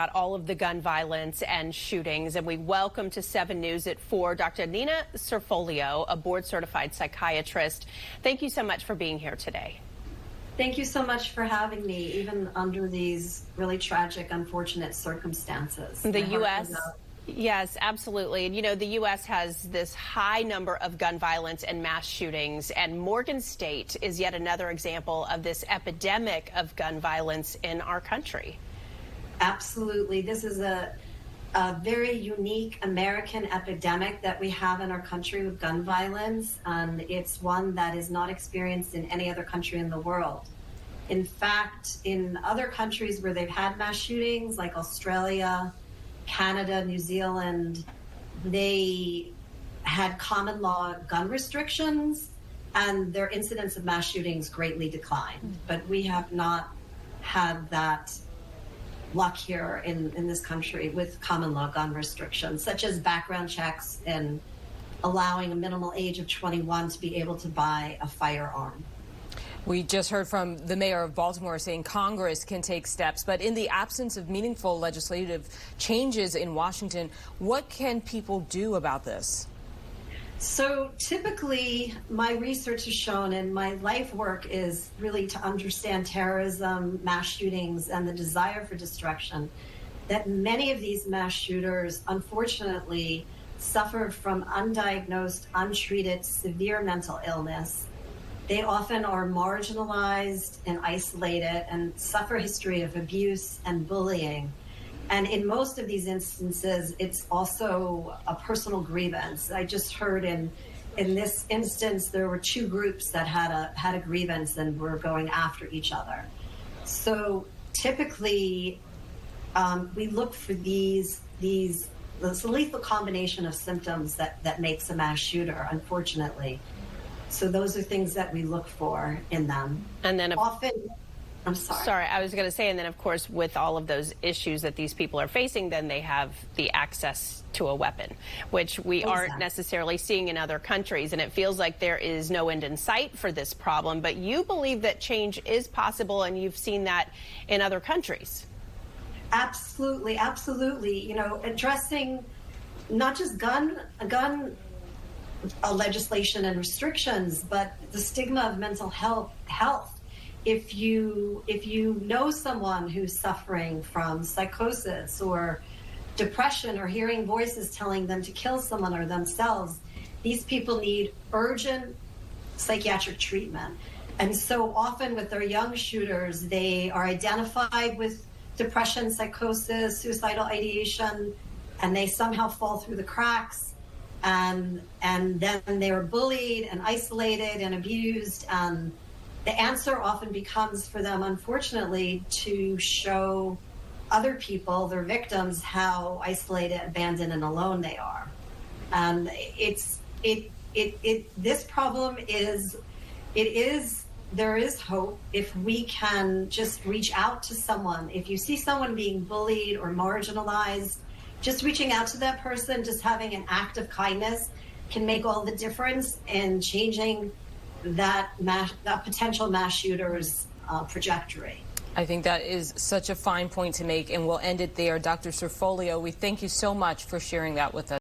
About all of the gun violence and shootings, and we welcome to 7 News at 4 Dr. Nina Cerfolio, a board-certified psychiatrist. Thank you so much for being here today. Thank you so much for having me, even under these really tragic, unfortunate circumstances. The U.S. Yes, absolutely. And you know, the U.S. has this high number of gun violence and mass shootings, and Morgan State is yet another example of this epidemic of gun violence in our country. Absolutely. This is a very unique American epidemic that we have in our country with gun violence, and it's one that is not experienced in any other country in the world. In fact, in other countries where they've had mass shootings, like Australia, Canada, New Zealand, they had common law gun restrictions, and their incidence of mass shootings greatly declined. But we have not had that luck here in this country with common law gun restrictions, such as background checks and allowing a minimal age of 21 to be able to buy a firearm. We just heard from the mayor of Baltimore saying Congress can take steps, but in the absence of meaningful legislative changes in Washington, what can people do about this? So typically, my research has shown, and my life work is really to understand terrorism, mass shootings, and the desire for destruction, that many of these mass shooters, unfortunately, suffer from undiagnosed, untreated, severe mental illness. They often are marginalized and isolated and suffer a history of abuse and bullying. And in most of these instances, it's also a personal grievance. I just heard in this instance, there were 2 groups that had a grievance and were going after each other. So typically, we look for this lethal combination of symptoms that makes a mass shooter, unfortunately. So those are things that we look for in them. And then often, I'm sorry. I was going to say, and then of course, with all of those issues that these people are facing, then they have the access to a weapon, which we aren't necessarily seeing in other countries. And it feels like there is no end in sight for this problem. But you believe that change is possible, and you've seen that in other countries. Absolutely, absolutely. You know, addressing not just gun legislation and restrictions, but the stigma of mental health. If you know someone who's suffering from psychosis or depression, or hearing voices telling them to kill someone or themselves, these people need urgent psychiatric treatment. And so often with their young shooters, they are identified with depression, psychosis, suicidal ideation, and they somehow fall through the cracks. And then they are bullied and isolated and abused. And the answer often becomes for them, unfortunately, to show other people, their victims, how isolated, abandoned, and alone they are. And this problem there is hope if we can just reach out to someone. If you see someone being bullied or marginalized, just reaching out to that person, just having an act of kindness can make all the difference in changing that potential mass shooter's trajectory. I think that is such a fine point to make, and we'll end it there. Dr. Cerfolio, we thank you so much for sharing that with us.